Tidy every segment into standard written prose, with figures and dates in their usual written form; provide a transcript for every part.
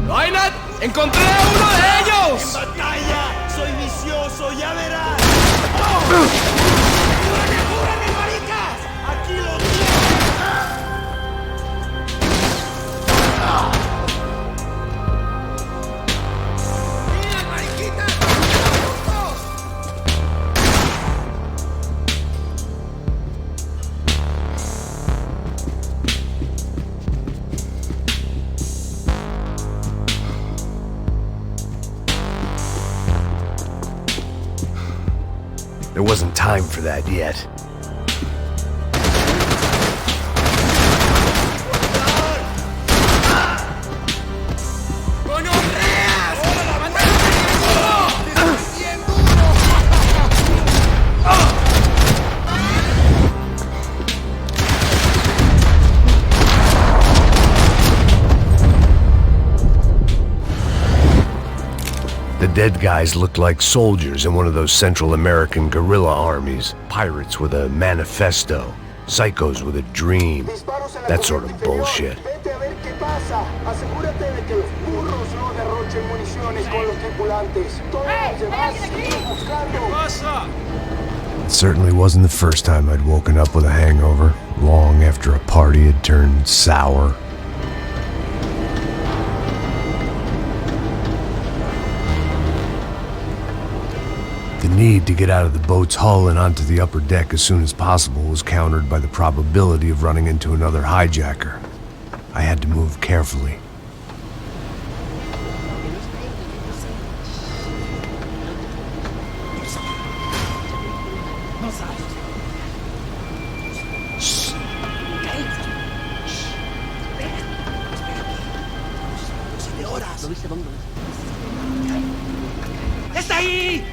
¡No hay nada! ¡Encontré a uno de ellos! ¡En batalla! ¡Soy vicioso! ¡Ya verás! ¡Cúbrame, maricas! ¡Aquí lo tienes! ¡Mira, mariquitas! There wasn't time for that yet. The dead guys looked like soldiers in one of those Central American guerrilla armies. Pirates with a manifesto. Psychos with a dream. That sort of bullshit. It certainly wasn't the first time I'd woken up with a hangover, long after a party had turned sour. The need to get out of the boat's hull and onto the upper deck as soon as possible was countered by the probability of running into another hijacker. I had to move carefully. ¡Está ahí!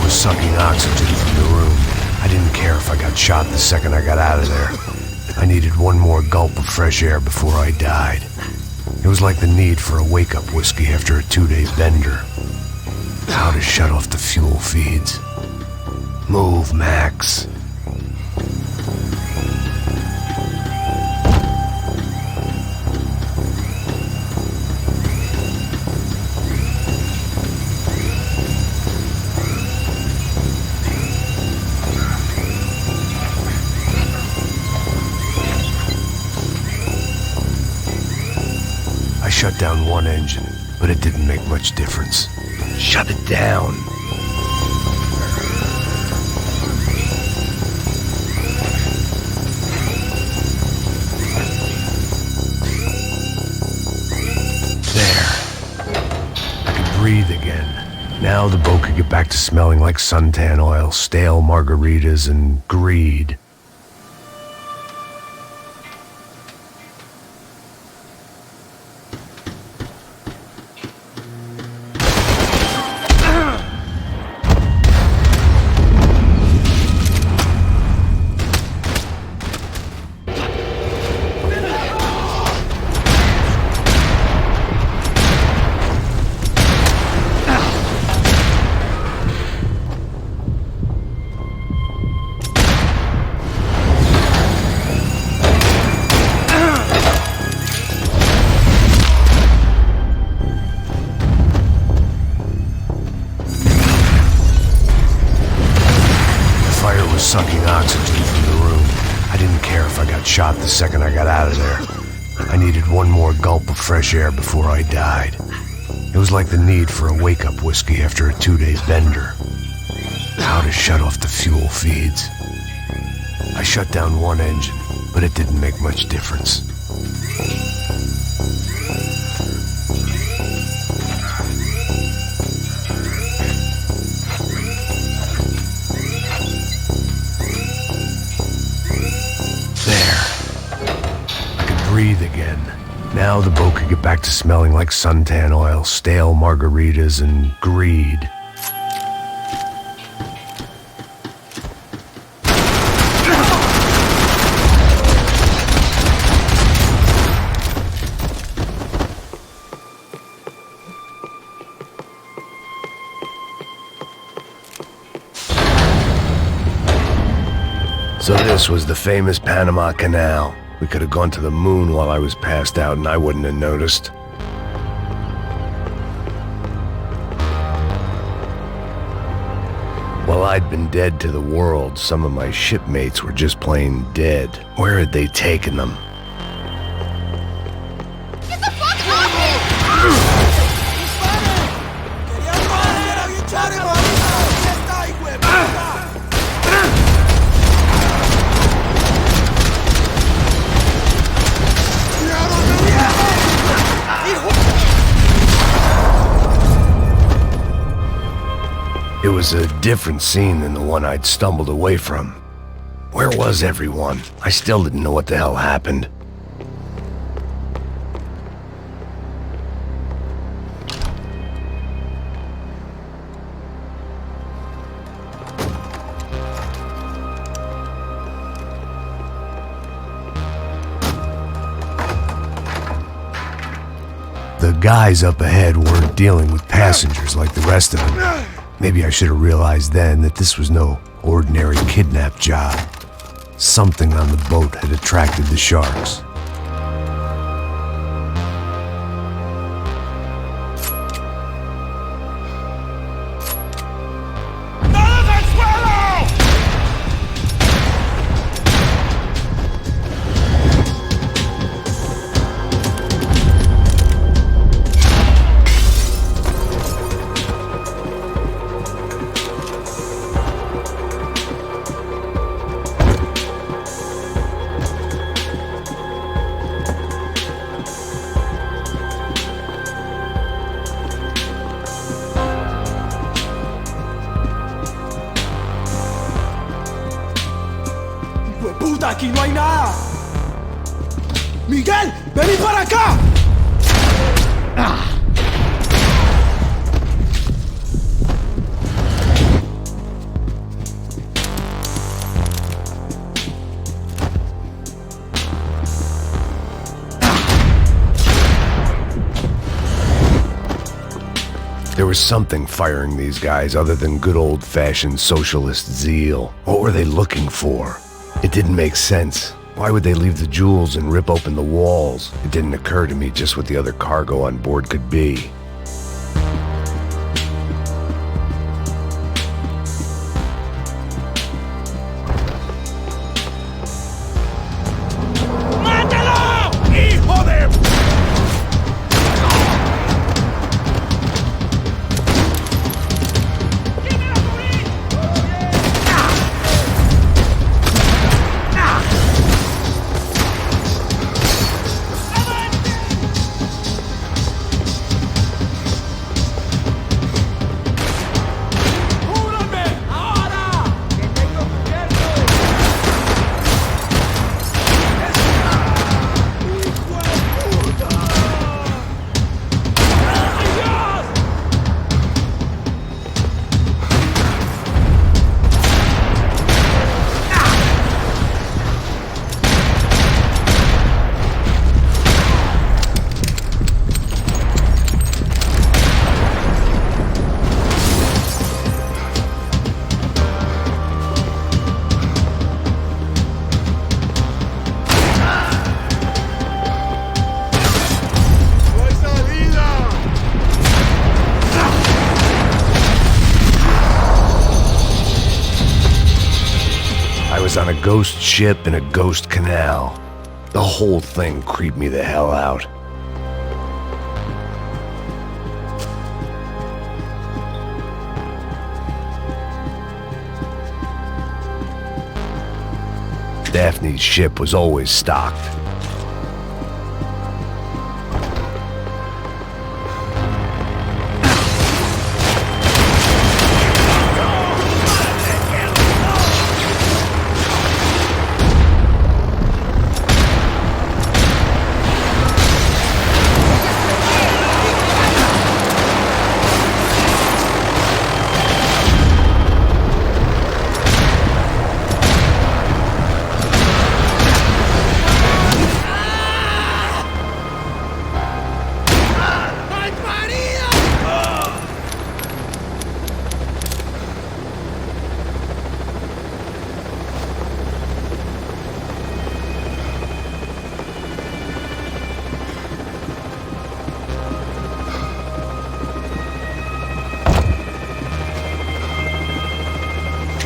Sucking oxygen from the room. I didn't care if I got shot the second I got out of there. I needed one more gulp of fresh air before I died. It was like the need for a wake-up whiskey after a 2-day bender. How to shut off the fuel feeds. Move, Max. I shut down one engine, but it didn't make much difference. Shut it down. There. I could breathe again. Now the boat could get back to smelling like suntan oil, stale margaritas, and greed. Sucking oxygen from the room. I didn't care if I got shot the second I got out of there. I needed one more gulp of fresh air before I died. It was like the need for a wake-up whiskey after a 2-day bender. How to shut off the fuel feeds. I shut down one engine, but it didn't make much difference. Breathe again. Now the boat could get back to smelling like suntan oil, stale margaritas, and greed. So this was the famous Panama Canal. We could have gone to the moon while I was passed out and I wouldn't have noticed. While I'd been dead to the world, some of my shipmates were just plain dead. Where had they taken them? Get the fuck off me! It was a different scene than the one I'd stumbled away from. Where was everyone? I still didn't know what the hell happened. The guys up ahead weren't dealing with passengers like the rest of them. Maybe I should have realized then that this was no ordinary kidnap job. Something on the boat had attracted the sharks. ¡Puta, aquí no hay nada! ¡Miguel, vení para acá! There was something firing these guys other than good old-fashioned socialist zeal. What were they looking for? It didn't make sense. Why would they leave the jewels and rip open the walls? It didn't occur to me just what the other cargo on board could be. I was on a ghost ship in a ghost canal. The whole thing creeped me the hell out. Daphne's ship was always stocked.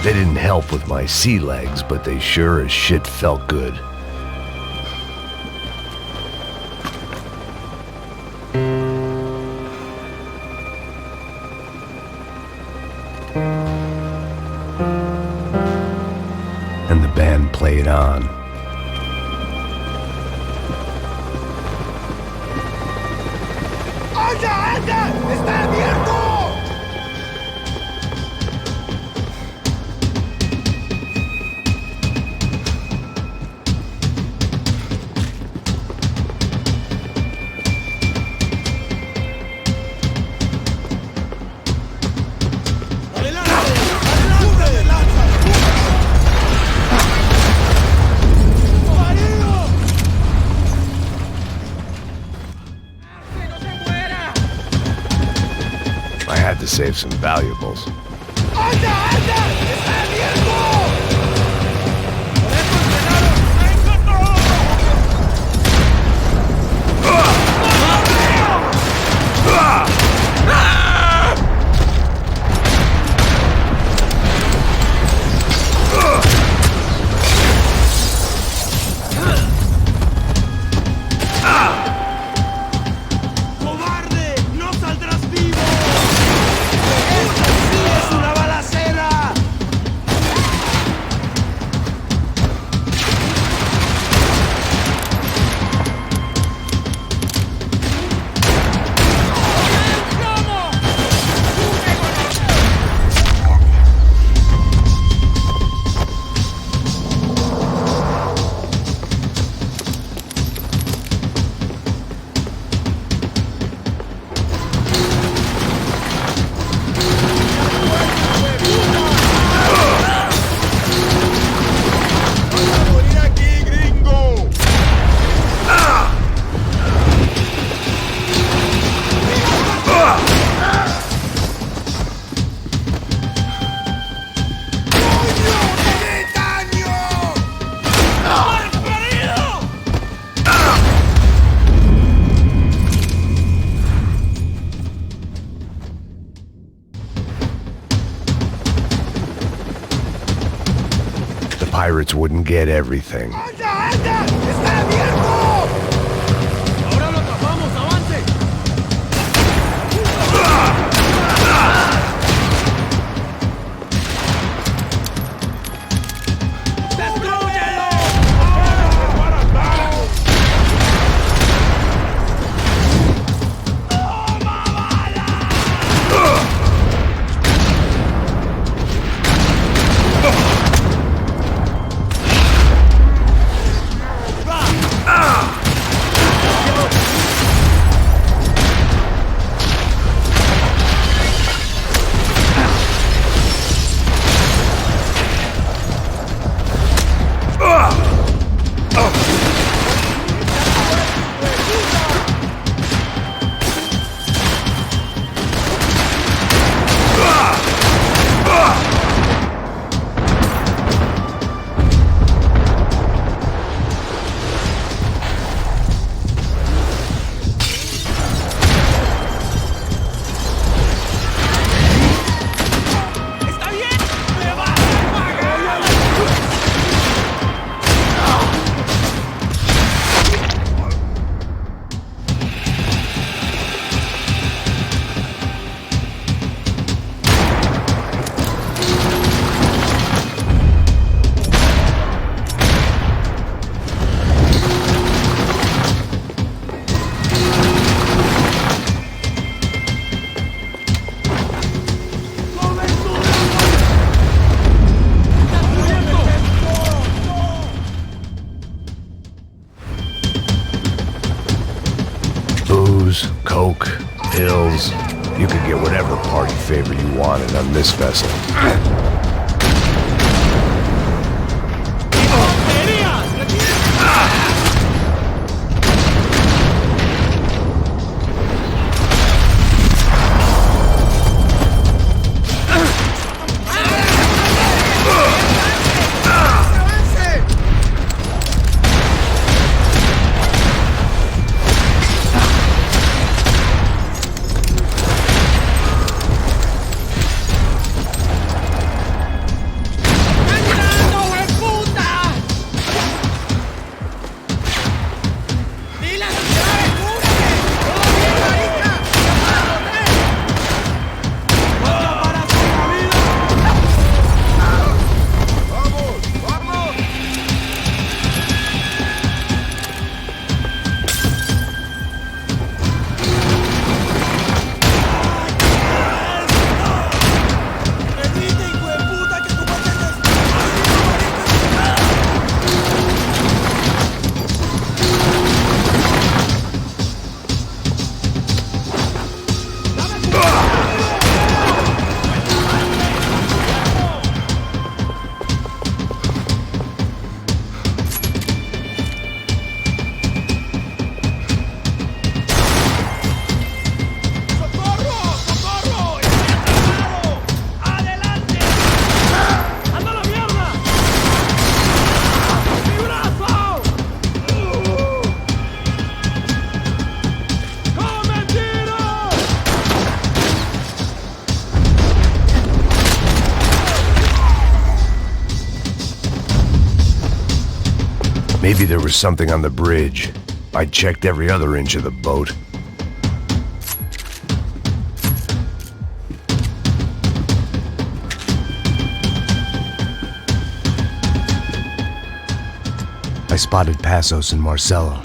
They didn't help with my sea legs, but they sure as shit felt good. And the band played on. ¡Oye, anda! ¡Está abierto! To save some valuables. ¡Anda, anda! ¡Está abierto! ¡Cobarde! ¡No saldrás vivo! ¡Es una balacera! Pirates wouldn't get everything. ¡Anda, anda! ¡Está abierto! Ahora lo atrapamos, avance. ¡Destrúyelo! Booze, coke, pills. You could get whatever party favor you wanted on this vessel. Maybe there was something on the bridge. I checked every other inch of the boat. I spotted Passos and Marcelo.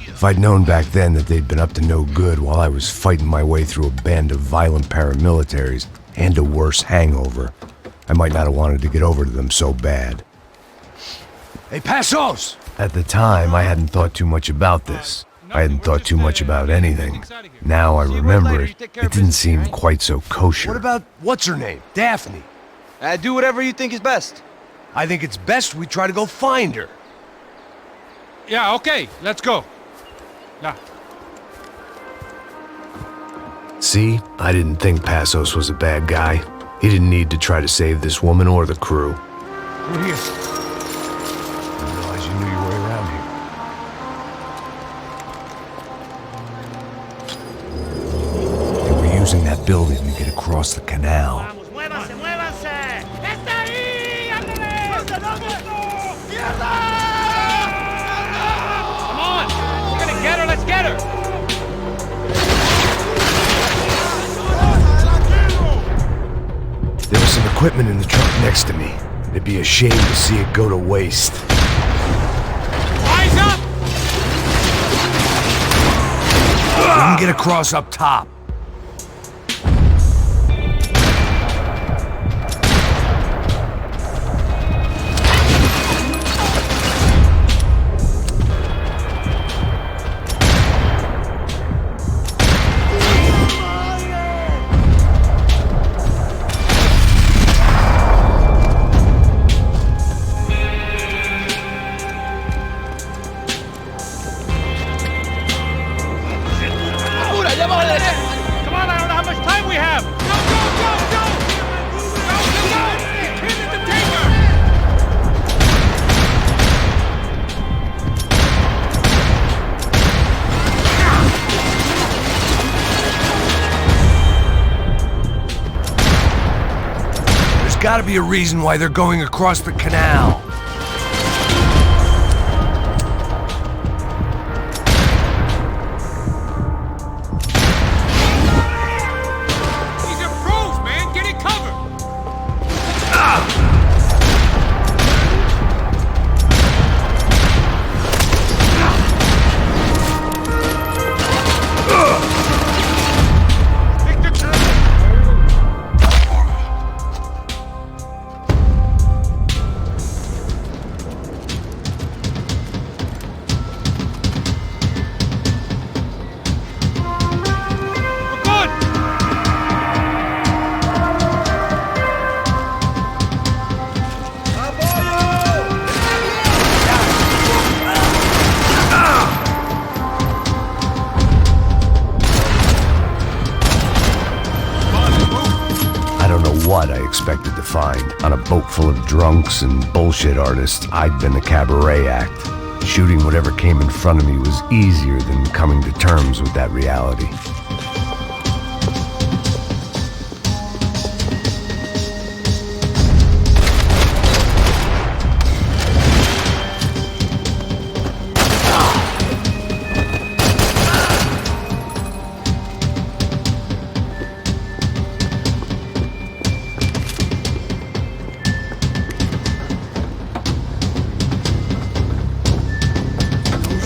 If I'd known back then that they'd been up to no good while I was fighting my way through a band of violent paramilitaries and a worse hangover, I might not have wanted to get over to them so bad. Hey, Passos! At the time, I hadn't thought too much about this. I hadn't thought too much about anything. Now I remember it didn't seem quite so kosher. What about, what's her name? Daphne. Do whatever you think is best. I think it's best we try to go find her. Yeah, okay, let's go. Yeah. See, I didn't think Passos was a bad guy. He didn't need to try to save this woman or the crew. We're here. I didn't realize you knew your way around here. They were using that building to get across the canal. ¡Muévanse, muévanse! ¡Está ahí! ¡Ándale! ¡Mierda! Come on! We're gonna get her, let's get her! There was some equipment in the truck next to me. It'd be a shame to see it go to waste. Eyes up! We can get across up top. Come on, I don't know how much time we have! Go, go, go, go! Go, go, go! Hit it to take her! There's gotta be a reason why they're going across the canal. These are pros, man! Get it covered! Victor! We're good! I don't know what I expected to find. On a boat full of drunks and bullshit artists, I'd been a cabaret act. Shooting whatever came in front of me was easier than coming to terms with that reality.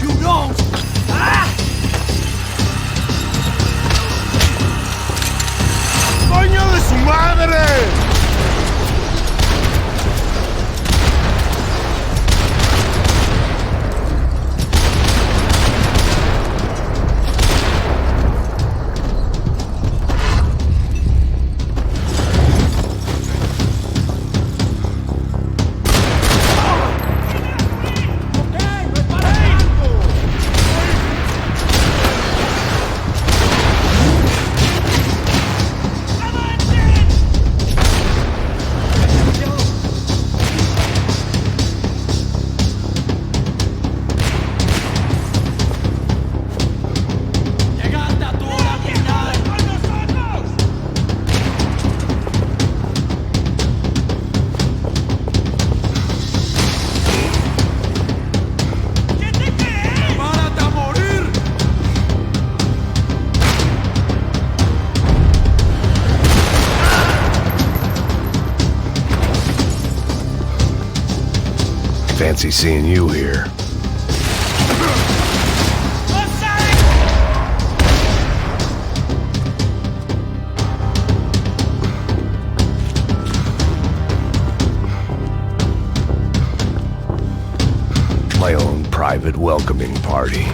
You know! Fancy seeing you here. My own private welcoming party.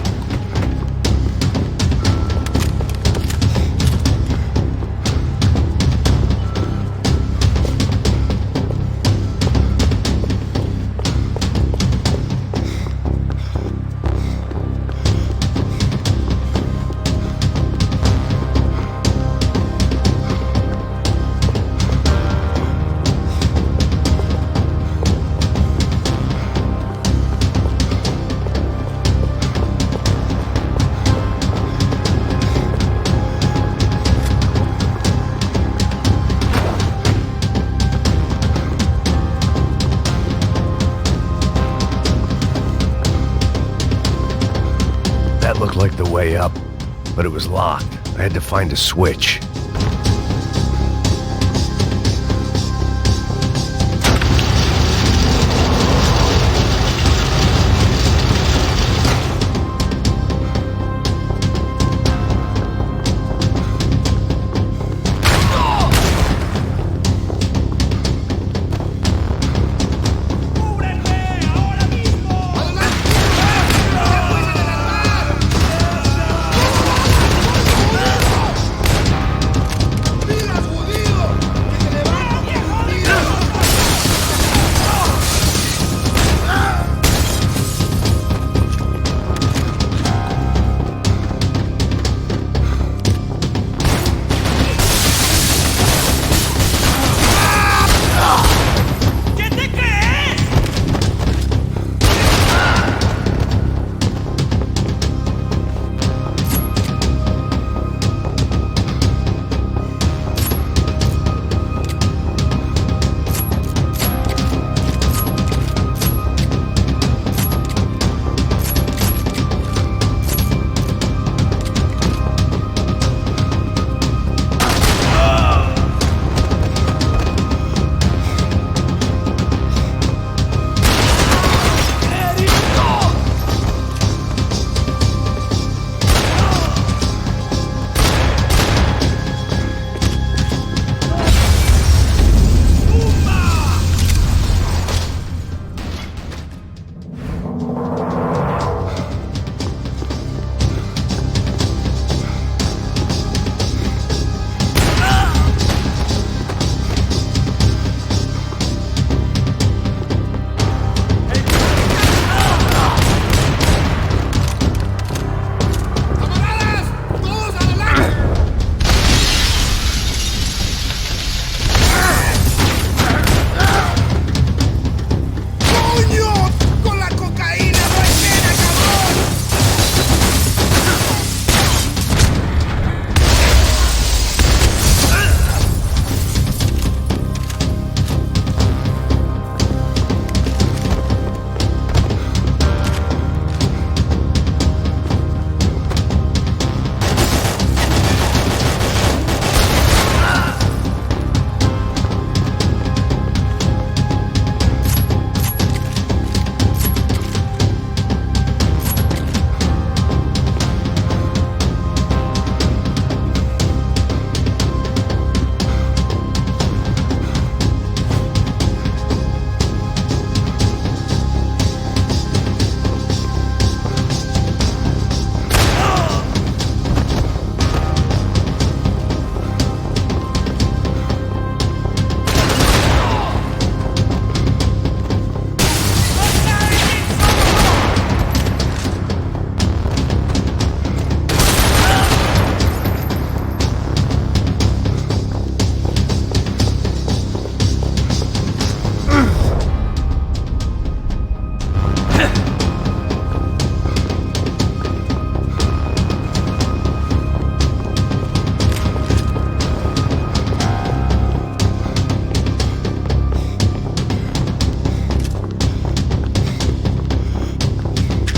That looked like the way up, but it was locked. I had to find a switch.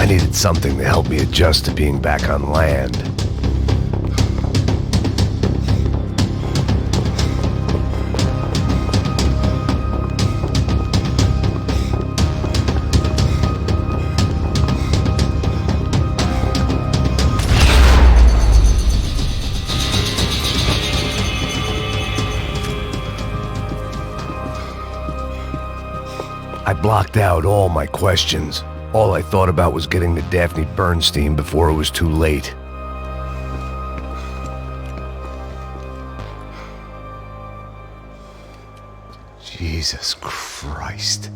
needed something to help me adjust to being back on land. I blocked out all my questions. All I thought about was getting to Daphne Bernstein before it was too late. Jesus Christ.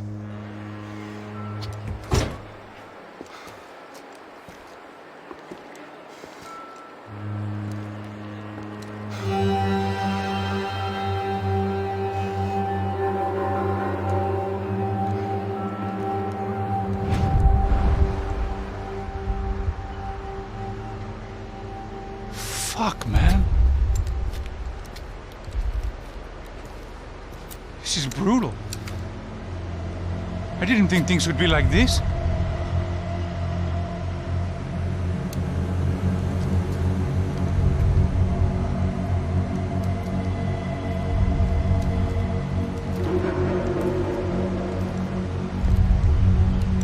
Fuck, man. This is brutal. I didn't think things would be like this.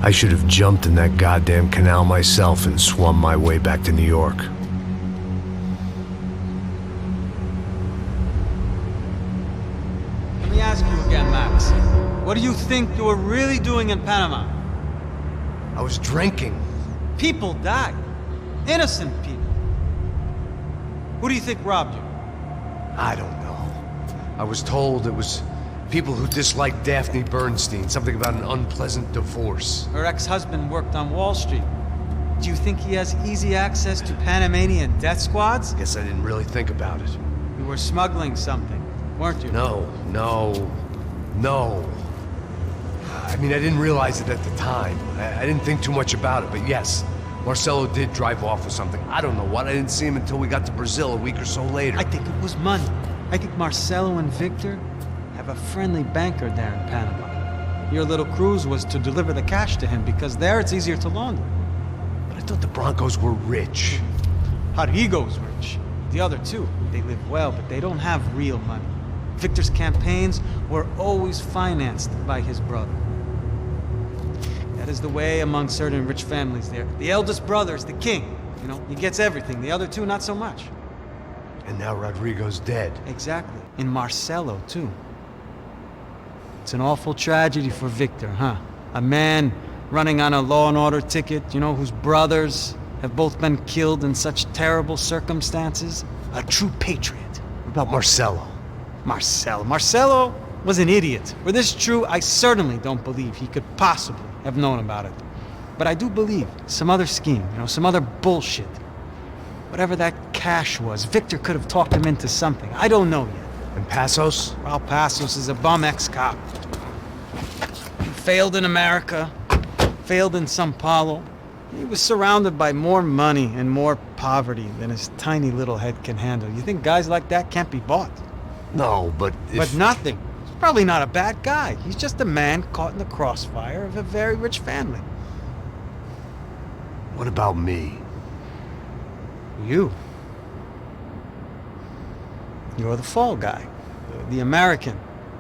I should have jumped in that goddamn canal myself and swum my way back to New York. Let me ask you again, Max. What do you think you were really doing in Panama? I was drinking. People died. Innocent people. Who do you think robbed you? I don't know. I was told it was people who disliked Daphne Bernstein, something about an unpleasant divorce. Her ex-husband worked on Wall Street. Do you think he has easy access to Panamanian death squads? Guess I didn't really think about it. You were smuggling something, weren't you? No. I mean, I didn't realize it at the time. I didn't think too much about it, but yes, Marcelo did drive off with something. I don't know what. I didn't see him until we got to Brazil a week or so later. I think it was money. I think Marcelo and Victor have a friendly banker there in Panama. Your little cruise was to deliver the cash to him because there it's easier to launder. But I thought the Broncos were rich. Rodrigo's rich. The other two, they live well, but they don't have real money. Victor's campaigns were always financed by his brother. That is the way among certain rich families there. The eldest brother is the king. You know, he gets everything. The other two, not so much. And now Rodrigo's dead. Exactly. And Marcelo, too. It's an awful tragedy for Victor, huh? A man running on a law and order ticket, you know, whose brothers have both been killed in such terrible circumstances. A true patriot. What about Marcelo? Marcelo was an idiot. Were this true, I certainly don't believe he could possibly have known about it. But I do believe some other scheme, you know, some other bullshit. Whatever that cash was, Victor could have talked him into something. I don't know yet. And Passos? Well, Passos is a bum ex-cop. He failed in America, failed in Sao Paulo. He was surrounded by more money and more poverty than his tiny little head can handle. You think guys like that can't be bought? No, but if... But nothing. He's probably not a bad guy. He's just a man caught in the crossfire of a very rich family. What about me? You. You're the fall guy. The American.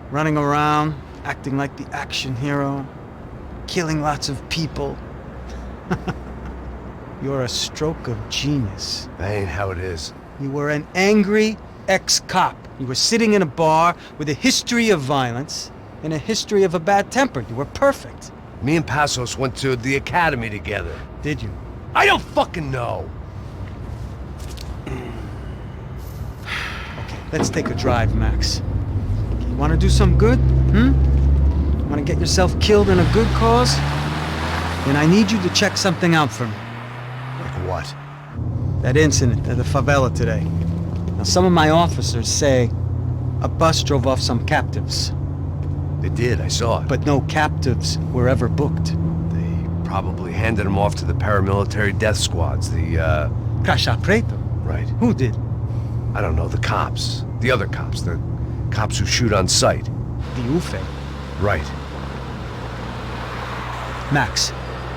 Running around, acting like the action hero. Killing lots of people. You're a stroke of genius. That ain't how it is. You were an angry ex-cop. You were sitting in a bar with a history of violence and a history of a bad temper. You were perfect. Me and Passos went to the academy together. Did you? I don't fucking know. Okay, let's take a drive, Max. You want to do some good? Want to get yourself killed in a good cause? Then I need you to check something out for me. Like what? That incident at the favela today. Now, some of my officers say a bus drove off some captives. They did, I saw it. But no captives were ever booked. They probably handed them off to the paramilitary death squads, the, Caixa Preto? Right. Who did? I don't know, the cops. The other cops, the cops who shoot on sight. The UFE. Right. Max,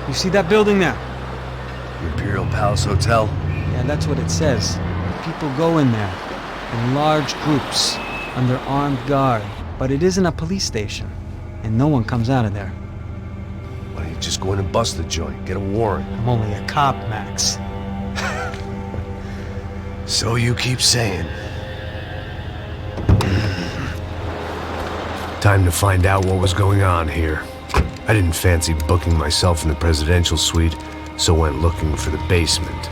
you see that building there? The Imperial Palace Hotel? Yeah, that's what it says. People go in there in large groups under armed guard, but it isn't a police station, and no one comes out of there. Why don't you just go in and bust the joint, get a warrant? I'm only a cop, Max. So you keep saying. Time to find out what was going on here. I didn't fancy booking myself in the presidential suite, so went looking for the basement.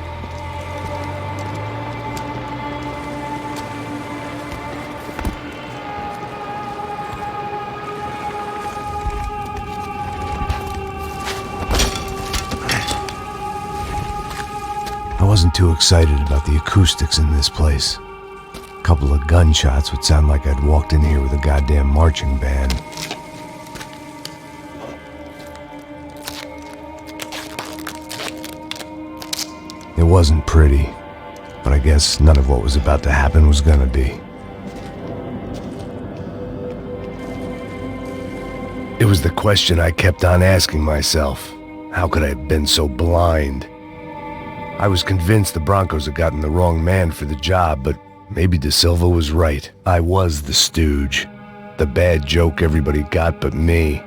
I wasn't too excited about the acoustics in this place. A couple of gunshots would sound like I'd walked in here with a goddamn marching band. It wasn't pretty, but I guess none of what was about to happen was gonna be. It was the question I kept on asking myself. How could I have been so blind? I was convinced the Broncos had gotten the wrong man for the job, but maybe De Silva was right. I was the stooge. The bad joke everybody got but me.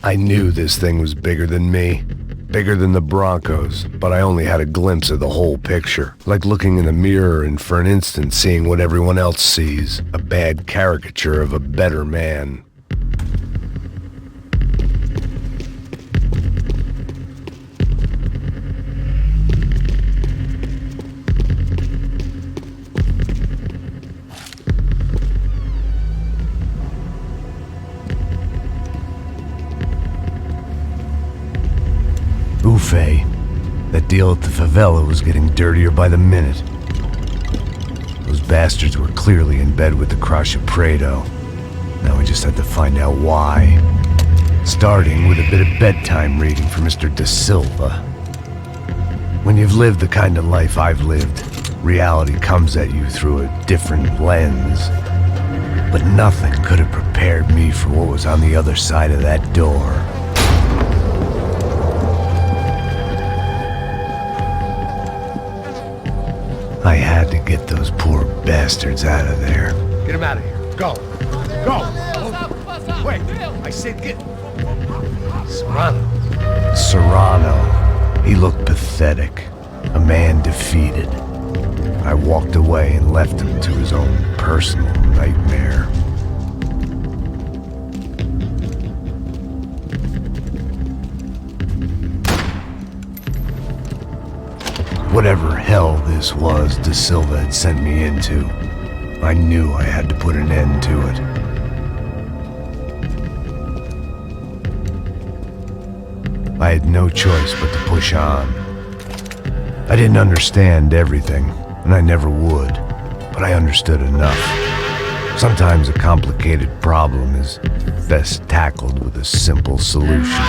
I knew this thing was bigger than me, bigger than the Broncos, but I only had a glimpse of the whole picture, like looking in a mirror and for an instant seeing what everyone else sees, a bad caricature of a better man. That deal at the favela was getting dirtier by the minute. Those bastards were clearly in bed with the Crusher Prado. Now we just had to find out why. Starting with a bit of bedtime reading for Mr. De Silva. When you've lived the kind of life I've lived, reality comes at you through a different lens. But nothing could have prepared me for what was on the other side of that door. I had to get those poor bastards out of there. Get him out of here. Go. Go. Wait. I said get... Serrano. He looked pathetic. A man defeated. I walked away and left him to his own personal nightmare. Whatever hell this was De Silva had sent me into, I knew I had to put an end to it. I had no choice but to push on. I didn't understand everything, and I never would, but I understood enough. Sometimes a complicated problem is best tackled with a simple solution.